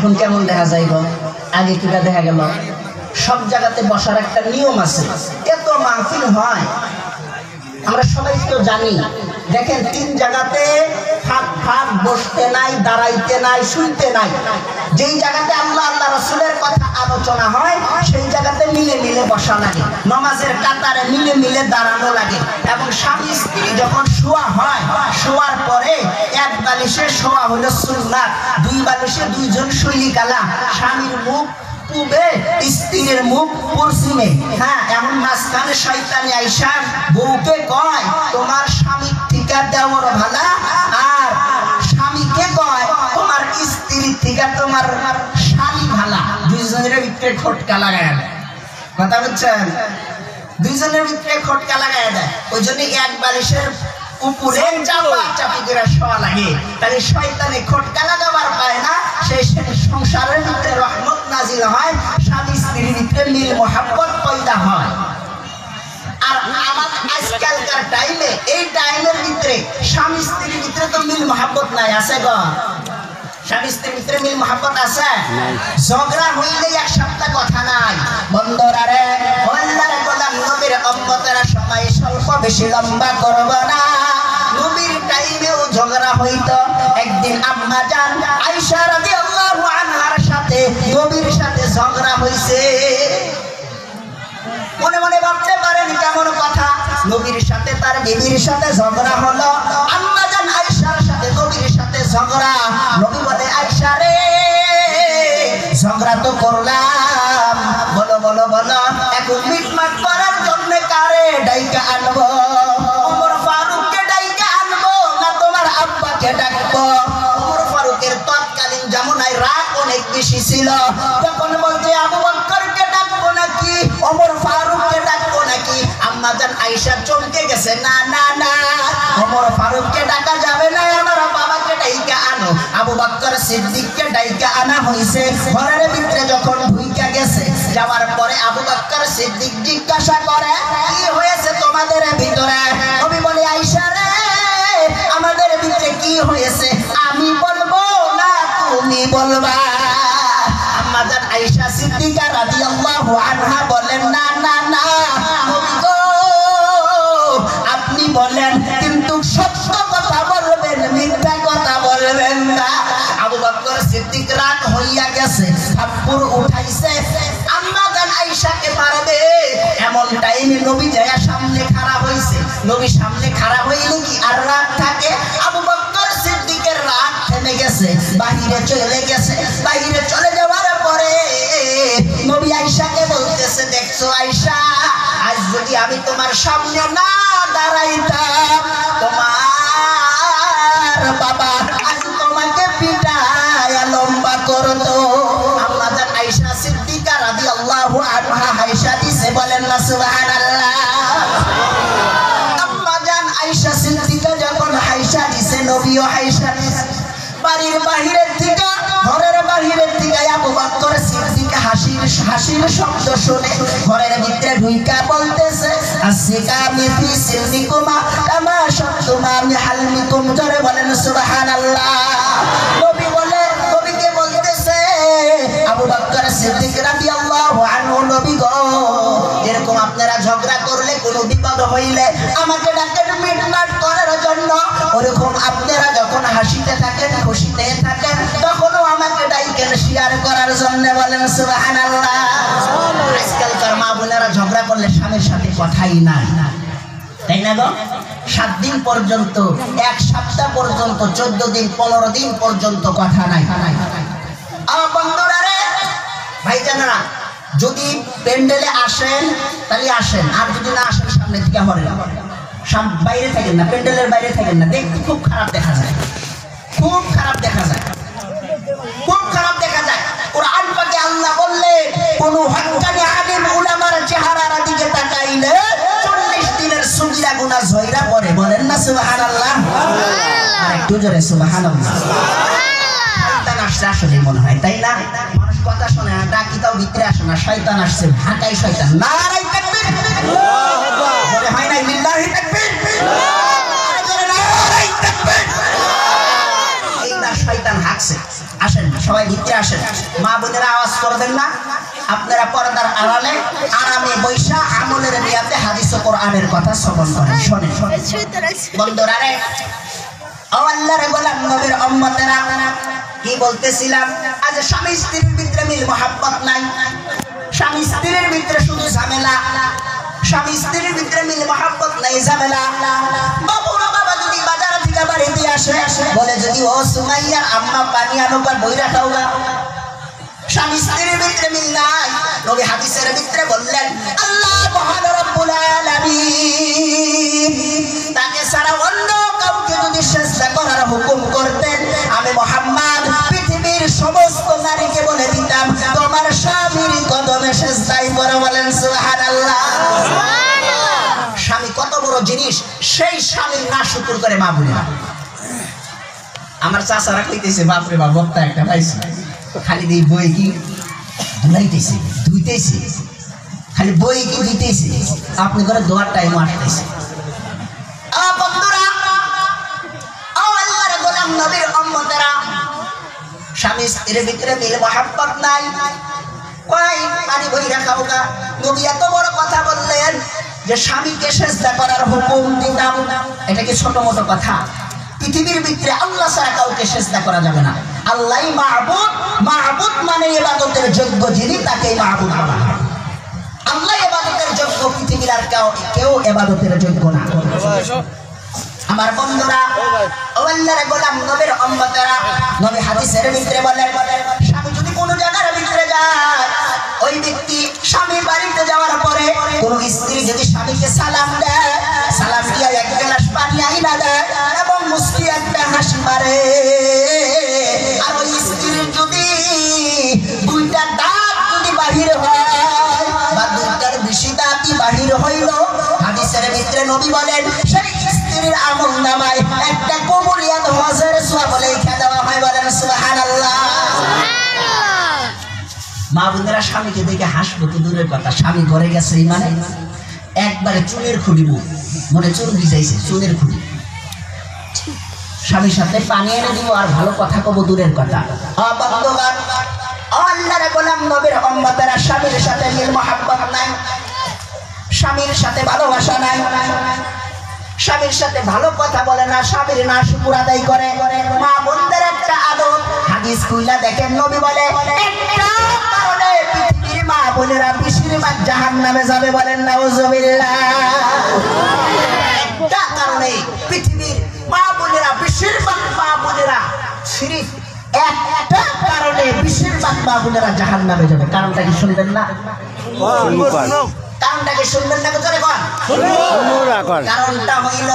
এখন কেমন দেখা যায় গো? আগে কিটা দেখা গেল? সব জায়গাতে বসার একটা নিয়ম আছে। এত মাহফিল হয়, আমরা সবাই তো জানি। দেখেন, 3 জায়গাতে ফাঁক ফাঁক বসতে নাই, দাঁড়াইতে নাই, শুনতে নাই। যেই জায়গাতে আল্লাহ আল্লাহ রাসূলের কথা আলোচনা হয় সেই জায়গাতে মিলে মিলে বসা লাগে। নামাজের কাতারে মিলে মিলে দাঁড়ানো লাগে। এবং স্বামী স্ত্রী যখন শোয়া হয়, শোয়ার পরে এক বালিশে শোয়া হলো সুন্নাত, 2 বালিশে 2 জন শৈলিকালা, স্বামীর মুখ পূবে, স্ত্রীর মুখ পশ্চিমে। হ্যাঁ, এমন মাঝখানে শয়তানি আইসা বউকে কয় তোমার স্বামী থেকে দেওয়ার ভালা, আর স্বামীকে কয় তোমার স্ত্রী থেকে তোমার স্বামী ভালা। 2 জনের ভিতরে খটকা লাগায় দেয়। কথা বুঝছেন? 2 জনের ভিতরে খটকা লাগায় দেয়। ওই জন্য এক বালিশের উপরে চাপা চাপি করে শোয়া লাগে। তাহলে শয়তানে খটকা লাগাবার পায় না, সেই সংসারের ভিতরে রহমত নাজিল হয়, স্বামী স্ত্রীর ভিতরে মিল মোহাব্বত পয়দা হয়। আর আমার আজকালকার টাইমে, এই টাইমের ভিতরে স্বামী স্ত্রীর ভিতরে তো মিল মোহাব্বত নাই। আছে গো? স্বামী স্ত্রীর ভিতরে মিল মোহাব্বত আছে? ঝগড়া হইলে এক সপ্তাহ কথা নাই। বন্ধুরা রে, আল্লাহর গোলাম নবীর উম্মতেরা সময় স্বল্প, বেশি লম্বা করব না। নবীর টাইমেও ঝগড়া হইতো। একদিন আম্মা জান আয়েশা রাদিয়াল্লাহু আনহার সাথে নবীর সাথে ঝগড়া হইছে। মনে মনে ভাবতে পারেন কেমন কথা? নবীর সাথে তার বিবির সাথে ঝগড়া হলো। আম্মা জান আয়েশার সাথে নবীর সাথে ঝগড়া। নবী বলে, আয়েশা রে, ঝগড়া তো করলাম, বলো বলো বলো, এখন মিটমাট করার জন্য কারে ডাইকা আনবো? ওমর ফারুককে ডাইকা আনবো না তোমার আব্বাকে ডাকবো? ওমর ফারুকের তৎকালীন জামানায় রাগ অনেক বেশি ছিল। তখন বলছে আবু বকরকে ডাকবো নাকি ওমর ফারুককে ডাকবো নাকি? আম্মা জান আয়েশা চমকে গেছে, না না না, ওমর ফারুককে ডাকা যাবে না, আমার বাবাকে ডাইকা আনো। আবু বকর সিদ্দিককে ডাইকা আনা হইছে। ঘরের ভিতরে যখন ঢুইকা গেছে, যাওয়ার পরে আবু বকর সিদ্দিক জিজ্ঞাসা করে, কি হয়েছে তোমাদের ভিতরে? নবী বলে, আয়েশা রে, আমাদের ভিতরে কি হয়েছে আমি বলবো না তুমি বলবা? আম্মা জান আয়েশা সিদ্দিকা রাদিয়াল্লাহু আনহা বলেন, না না না নবী গো, আপনি বলেন, কিন্তু সত্য কথা বলবেন, মিথ্যা কথা বলবেন না। আবু বকর সিদ্দিক রাগ হইয়া গেছে, থাপ্পড় উঠাইছে, আম্মা জান আয়েশাকে মারবে। এমন টাইমে নবী যায় সামনে খাড়া হইছে। নবী সামনে খাড়া হইলে কি আর রাগ থাকে? আবু বকর সিদ্দিকের রাগ থেমে গেছে, বাহিরে চলে গেছে। বাহিরে চলে যাওয়ার পরে নবী আয়েশাকে বলতেছে, দেখছো আয়েশা, আজ যদি আমি তোমার সামনে না দাঁড়াইতাম, তোমার বাবা আজ তোমাকে পিটায়া লম্বা করতো। আম্মা জান আয়েশা সিদ্দিকা রাদিয়াল্লাহু আনহা হাইসা দিছে, বলেন না সুবহানাল্লাহ। আম্মা জান আয়েশা সিদ্দিকা যখন হাইসা দিছে, নবীও হাইসা দিছে। বাড়ির বাহিরের থেকে, ঘরের বাহিরের থেকে আবু বকর সিদ্দিক হাসির শব্দ শুনে ঘরের ভিতরে ঢুইকা বলতেছে, আসিকামি ফি সিলমিকুমা কামা শাতুমা মিহালমিকুম। জোরে বলেন সুবহানাল্লাহ। নবী বলে, নবীকে বলতেছে আবু বকর সিদ্দিক রাদিয়াল্লাহু আনহু, নবী গো, এরকম আপনারা ঝগড়া করলে, কোনো বিপদ হইলে আমাকে ডাকেন মিটমাট করার জন্য। ওরকম আপনারা যখন হাসিতে থাকেন, খুশিতে থাকেন, তখনও আমাকে ডাকেন শেয়ার করার জন্য। বলেন সুবহানাল্লাহ। আজকালকার মা বোনেরা ঝগড়া করলে স্বামীর সাথে কথাই নাই, তাই না গো? 7 দিন পর্যন্ত, 1 সপ্তাহ পর্যন্ত, 14 দিন 15 দিন পর্যন্ত কথা নাই। আমার বন্ধুরা রে, ভাইজানেরা, যদি প্যান্ডেলে আসেন তাহলে আসেন, আর যদি না আসেন সামনে থেকে হরেন। বাইরে থাকেন না, প্যান্ডেলের বাইরে থাকেন না, দেখতে খুব খারাপ দেখা যায়, খুব খারাপ দেখা যায়, খুব খারাপ দেখা যায়। কুরআন পাকে আল্লাহ বললেন, কোন হক্কানি আলিম উলামার চেহারার দিকে তাকাইলে 40 দিনের সগীরা গুনাহ ঝইরা পড়ে। বলেন না সুবহানাল্লাহ। আর একটু জোরে সুবহানাল্লাহ। শয়তান আসছে আসলে মনে হয়, তাই না? মানুষ কথা শোনে না, ডাকি তাও ভিতরে আসে না, শয়তান আসছে, ঢাকাই শয়তান। নারায়ে তাকবীর, আল্লাহু আকবার। বলে হয় না লিল্লাহি তাকবীর, আরে জোরে নারায়ে তাকবীর। এই না শয়তান হাঁকছে। আসেন সবাই ভিতরে আসেন, মা বোনেরা আওয়াজ করবেন না, আপনারা পর্দার আড়ালে আরামে বৈশা আমলের নিয়াতে হাদিস ও কোরআনের কথা শ্রবণ করেন। শোনেন বন্ধুরা রে, ও আল্লাহর গোলাম নবীর উম্মতেরা, কি বলতেছিলাম? আজ স্বামী স্ত্রীর ভিতরে মিল মহব্বত নাই, স্বামী স্ত্রীর ভিতরে শুধু ঝামেলা, স্বামী স্ত্রীর ভিতরে মিল মহব্বত নাই, ঝামেলা। বাবুরা বাবা যদি বাজার থেকে বাড়িতে আসে বলে যদি ও সুমাইয়ার আম্মা পানি আনো বা বইরা খাওয়া, স্বামী স্ত্রীর ভিতরে মিল নাই। নবী হাদিসের ভিতরে বললেন আল্লাহ মহান রব্বুল আলামিন তাকে ছাড়া অন্য কাউকে যদি সিজদা করার হুকুম করতেন, আমি মুহাম্মদ পৃথিবীর সমস্ত নারীকে বলে দিতাম তোমার স্বামীর কদমে সিজদাই করো। বলেন সুবহানাল্লাহ। স্বামী কত বড় জিনিস, সেই স্বামীর না শুকর করে মা বোনেরা। আমার চাচারা কইতেছে বাপরে বাপ বক্তা একটা পাইছি, খালি এই বই কি ধুলাইতেছে ধুইতেছে, খালি বই কি ধুইতেছে, আপনি করে দোয়ার টাইম আসতেছে। বন্ধুরা, ও আল্লাহর গোলাম নবীর উম্মতেরা, স্বামী স্ত্রীর ভিতরে মিল মহব্বত নাই, কই পানি বইরা খাওগা। নবী এত বড় কথা বললেন যে স্বামীকে সিজদা করার হুকুম দিতাম। এটা কি ছোট মোটো কথা? পৃথিবীর ভিতরে আল্লাহ ছাড়া কাউকে সিজদা করা যাবে না। আল্লাহই মাহবুদ, মাহবুদ মানে ইবাদতের যোগ্য যিনি, তাকেই মাহবুদ বলা হয়। আল্লাহ ইবাদতের যোগ্য, পৃথিবীর আর কেউ ইবাদতের যোগ্য না। আমার বন্ধুরা, ও আল্লাহর গোলাম নবীর উম্মতেরা, নবী হাদিসের ভিতরে বলেন স্বামী যদি কোনো জায়গার ভিতরে যায়, ওই ব্যক্তি স্বামী বাড়িতে যাওয়ার পরে কোন স্ত্রী যদি স্বামীকে সালাম দেয়, সালাম দিয়ে এক গ্লাস পানি আইনা দেয় এবং মুস্কি একটা হাসি মারে, আর ওই স্ত্রীর যদি দুইটা দাঁত যদি বাহির হয় বা দুইটার বেশি দাঁতই বাহির হইল, হাদিসের ভিতরে নবী বলেন সেই স্ত্রীর আমল নামায় একটা কবুলিয়াত হজের সওয়াব লেখা দেওয়া হয়। বলেন সুবহানাল্লাহ। মা বোনেরা, স্বামীকে দেখে হাসবো তো দূরের কথা, স্বামী ঘরে গেছে মানে একবারে চুলের খুঁড়িব, মনে চুল ভিজাইছে, চুলের খুঁড়ি, স্বামীর সাথে পানি এনে দিব আর ভালো কথা কব দূরের কথা। বন্ধুগণ, আল্লাহর গোলাম নবীর উম্মতেরা, স্বামীর সাথে মিল মহব্বত নাই, স্বামীর সাথে ভালোবাসা নাই, স্বামীর সাথে ভালো কথা বলে না, স্বামীর না শুকর আদায় করে। মা বোনদের একটা আদত, হাদিস খুইলা দেখেন নবী বলে একটা কারণে পৃথিবীর মা বোনেরা বেশিরভাগ জাহান্নামে যাবে। বলেন নাউজুবিল্লাহ। একটা কারণে পৃথিবীর মা বোনেরা, বেশিরভাগ মা বোনেরা, সিরিফ একটা কারণে বেশিরভাগ মা বোনেরা জাহান্নামে যাবে। কারণটা কি শুনবেন না? কারণটাকে শুনবেন না? জোরে কোন কারণটা হইল,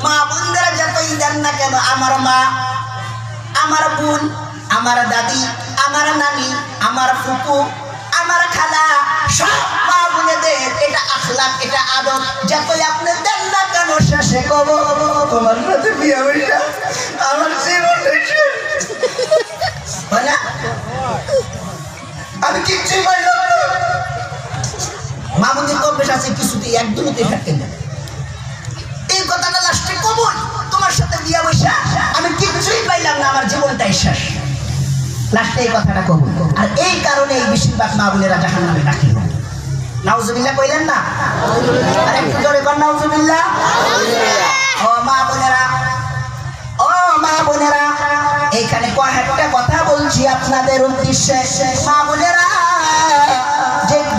মা বোনরা যতই দেন না কেন, আমার মা, আমার বোন, আমার দাদি, আমার নানি, আমার ফুপু, আমার খালা, সব মা বোনেদের এটা আখলাক, এটা আদত। যতই আপনি দেন না কেন, শেষে কব তোমার সাথে বিয়ে হইলা আমার জীবন আমি কিচ্ছুই পাইলাম না। মা বোনদের অভ্যাস আছে কিছুতে একদমই থাকতেন না, এই কথাটা লাস্টে কবুল, তোমার সাথে বিয়ে বসা আমি কিচ্ছুই পাইলাম না, আমার জীবনটাই শেষ, লাস্টে এই কথাটা কবুল। আর এই কারণে এই বেশিরভাগ মা বোনেরা জাহান্নামে দাখিল। নাউজুবিল্লাহ কইলেন না? আর একটু জোরে কর নাউজুবিল্লাহ। ও মা বোনেরা, ও মা বোনেরা, এইখানে কয়েকটা কথা বলছি আপনাদের উদ্দেশ্যে। মা বোনেরা,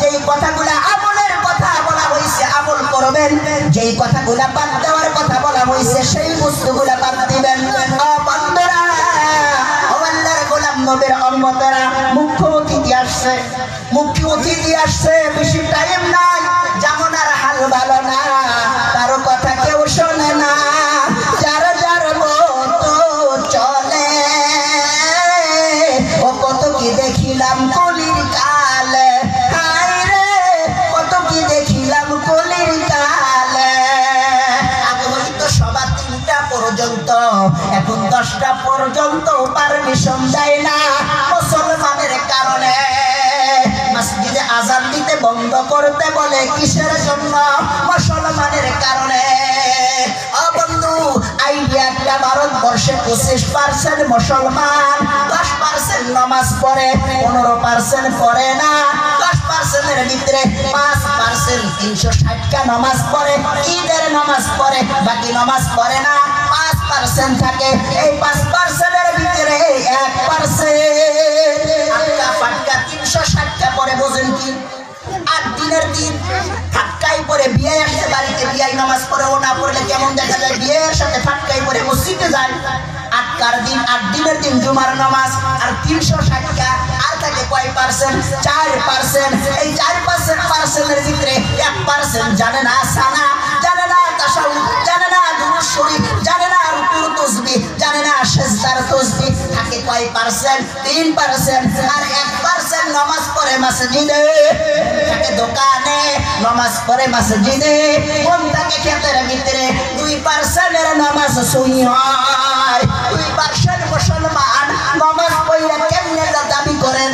যেই কথাগুলা আমলের কথা বলা হয়েছে আমল করবেন, যেই কথাগুলা বাদ দেওয়ার কথা বলা হয়েছে সেই বস্তুগুলা বাদ দিবেন। বন্ধুরা, আল্লাহর গোলাম নবীর উম্মতেরা, মুখ্য অতিথি আসছে, মুখ্য অতিথি আসছে, বেশি টাইম নাই, যেমন আর হাল ভালো না, কারো কথা কেউ শোনে না, যার যার মতো চলে। ও কত কি দেখিলাম কলির কালে, হায় রে কত কি দেখিলাম কলির কালে। আগে হইতো সবার 3টা পর্যন্ত, এখন 10টা পর্যন্ত পারমিশন দেয় না মুসলমানের কারণে। মসজিদে আযান দিতে বন্ধ করতে বলে, কিসের জন্য? মুসলমানের কারণে। ও বন্ধু, আইডিয়া একটা, ভারতবর্ষে 25% মুসলমান, 10% 90% নামাজ পড়ে, 15% পড়ে না। 10%-এর ভিতরে 5% 360টা নামাজ পড়ে, ঈদের নামাজ পড়ে, বাকি নামাজ পড়ে না। 5% থাকে, এই 5%-এর ভিতরে 1% আটকা ফাটকা 360টা পড়ে। বোঝেন কি? 8 দিনের দিন ফাটকাই পরে বিয়ে আসছে বাড়িতে, বিয়ে নামাজ পড়ে, ও না পড়লে কেমন দেখা যায়? বিয়ের সাথে ফাটকাই পরে মসজিদে যায়। 8 দিনের দিন জুমার নামাজ, আর 360টা, আর থাকে কয় পার্সেন্ট? 4%। এই 4%-এর ভিতরে 1% জানে না সানা, জানে না তাশাহুদ, জানে না দুরূদ শরীফ, জানে না রুকুর তাসবিহ, জানে না সিজদার তাসবিহ। থাকে কয় পার্সেন্ট? 3%। আর 1% নামাজ পড়ে মসজিদে, থাকে দোকানে, নামাজ পড়ে মসজিদে, মন থাকে ক্ষেতের ভিতরে। 2%-এর নামাজ সহি হয়। 2% মুসলমান নামাজ পড়ে কেমনে দাবি করেন?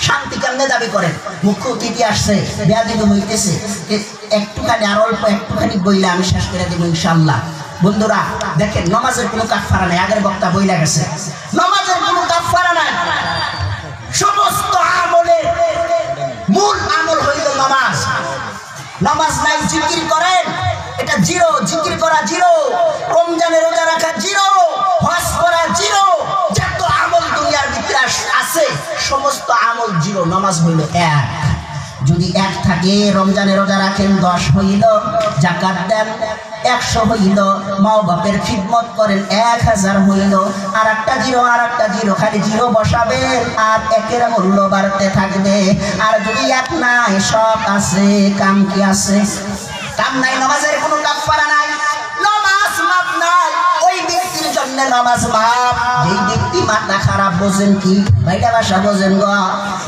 শান্তি কেমনে দাবি করেন? মুখ্য অতিথি আসছে, বেয়াদবি হইতেছে, একটুখানি আর অল্প একটুখানি বইলে আমি শেষ করে দেবো ইনশাআল্লাহ। বন্ধুরা দেখেন, নামাজের কোনো কাফারা নাই। আগের বক্তা বইলা গেছে, নামাজের কোনো কাফারা নাই। সমস্ত আমলের মূল আমল হইল নামাজ। নামাজ নাই, জিকির করেন, এটা জিরো। জিকির করা জিরো, রমজানের রোজা রাখা জিরো, হজ করা জিরো। যত আমল দুনিয়ার ভিতরে আছে সমস্ত আমল জিরো। নামাজ হইল 1। যদি 1 থাকে, রমজানের রোজা রাখেন 10 হইল, যাকাত দেন 100 হইল, মা বাপের খিদমত করেন 1000 হইল। আর একটা জিরো, খালি জিরো বসাবে আর 1-এর মূল্য বাড়তে থাকবে। আর যদি 1 নাই, সব আছে, কাম কি আছে? কাম নাই। নামাজের কোনো কাফারা নাই, নামাজ মাপ নাই। ওই ব্যক্তির জন্য নামাজ মাপ যেই ব্যক্তি মাথা খারাপ। বোঝেন কি? ভাইটা ভাষা বোঝেন গো?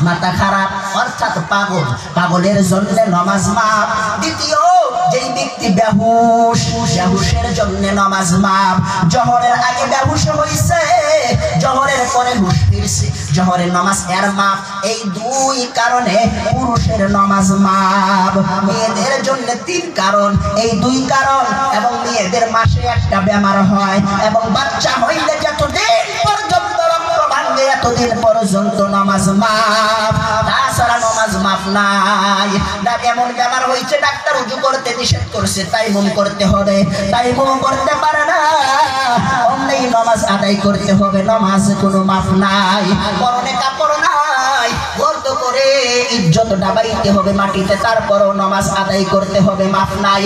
মাথা খারাপ অর্থাৎ পাগল, পাগলের জন্য নামাজ মাপ। দ্বিতীয়, যেই ব্যক্তি বেহুশ, বেহুশের জন্য নামাজ মাপ। জহরের আগে বেহুশ হইছে, জহরের পরে হুশ ফিরছে, জহরের নামাজ এর মাপ। এই 2 কারণে পুরুষের নামাজ মাপ। মেয়েদের জন্য 3 কারণ, এই 2 কারণ। এবং মেয়েদের মাসে একটা বেমার হয়, এবং বাচ্চা হইলে যতদিন পর্যন্ত রক্ত ভাঙে এতদিন পর্যন্ত নামাজ মাপ। তাছাড়া নামাজ মাপ নাই। এমন বেমার হয়েছে ডাক্তার উজু করতে নিষেধ করছে, তাই মন করতে হবে, তাই মন করতে পারে না, অমনি নামাজ আদায় করতে হবে। নামাজ কোনো মাপ নাই। পরনে কাপড় নাই, গর্ত করে ইজ্জত ডাবাইতে হবে মাটিতে, তারপরও নামাজ আদায় করতে হবে, মাপ নাই।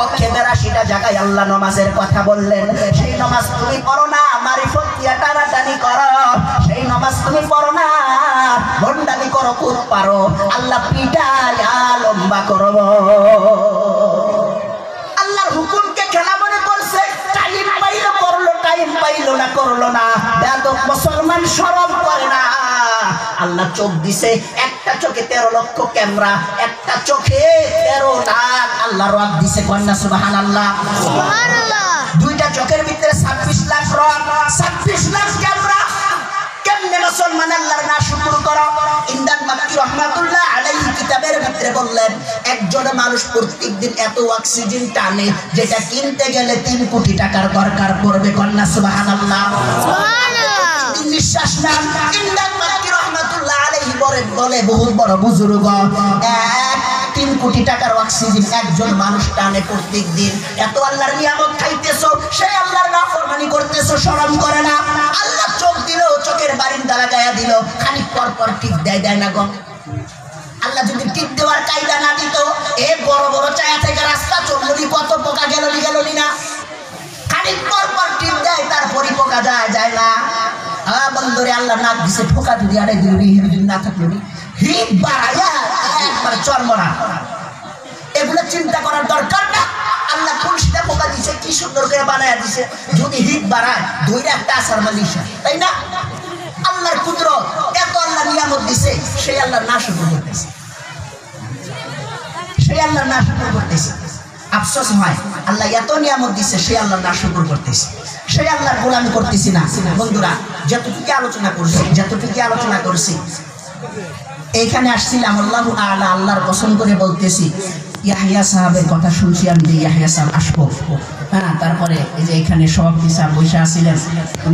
পক্ষে 82টা জায়গায় আল্লাহ নামাজের কথা বললেন। সেই নামাজ তুমি পড়ো না, মারিফত দিয়া টানাটানি করো। সেই নামাজ তুমি পড়ো না, ভণ্ডামি করো, খুব পারো, আল্লাহ পিটায়া লম্বা করব। আল্লাহর হুকুমকে খেলা মনে করছে, টাইম পাইলো করলো, টাইম পাইলো না করলো না। বেয়াদব মুসলমান শরম করে না। আল্লাহ চোখ দিছে, একটা চোখে 13 লক্ষ ক্যামেরা, একটা চোখে 13 লাখ আল্লাহ রব দিছে। কন্যা সুবহানাল্লাহ, সুবহানাল্লাহ। 2টা চোখের ভিতরে 26 লাখ রব, 26 লাখ ক্যামেরা। কেমনে মুসলমান আল্লাহর নাশকর করো? ইমদাদ মাক্কি রাহমাতুল্লাহ আলাইহি কিতাবের ভিতরে বললেন, একজন মানুষ প্রত্যেকদিন এত অক্সিজেন টানে যেটা কিনতে গেলে 3 কোটি টাকার দরকার পড়বে। কন্যা সুবহানাল্লাহ, সুবহানাল্লাহ। নিঃশ্বাস নেন। ইমদাদ মাক্কি রাহমাতুল্লাহ আলাইহি বলে, বহুত বড় বুজুর্গ, 3 কোটি টাকার অক্সিজেন একজন মানুষ টানে প্রত্যেক দিন। এত আল্লাহর নিয়ামত খাইতেছো, সেই আল্লাহর নাফরমানি করতেছো, শরম করে না? আল্লাহ চোখ দিল, চোখের বারিন্দা লাগায়া দিল, খানিক পর পর টিপ দেয় না গো? আল্লাহ যদি টিপ দেওয়ার কায়দা না দিত, এই বড় বড় চায়া থেকে রাস্তা চললি কত পোকা গেল না? খানিক পর পর টিপ দেয়, তারপরে পোকা যায় না? বন্ধুরে আল্লাহ নাক দিছে, পোকা যদি আড়াই দিল না থাকলো হিট বাড়ায়া একবার চর্মরা। এগুলো চিন্তা করার দরকার না। আল্লাহ তুলসীটা পোকা দিছে, কি সুন্দর করে বানায়া দিছে। যদি হিট বাড়ায়, ধরে একটা আসার মালিশা, তাই না? আল্লাহর কুদরত, এত আল্লাহ নিয়ামত দিছে, সেই আল্লাহ নাশকর করতেছে, সেই আল্লাহ নাশকর করতেছে। আফসোস হয়, আল্লাহ এত নিয়ামত দিছে, সেই আল্লাহ নাশকর করতেছে, সেই আল্লাহর গোলামি করতেছি না। বন্ধুরা যতটুকু আলোচনা করছি এইখানে আসছিলাম, আল্লাহু আ'লা, আল্লাহর কসম করে বলতেছি, ইয়াহইয়া সাহাবের কথা শুনছি আমি যে ইয়াহইয়া সাহাব আসবো। হ্যাঁ, তারপরে এই যে এখানে সভাপতি সাহেব বসে আছিলেন, উনি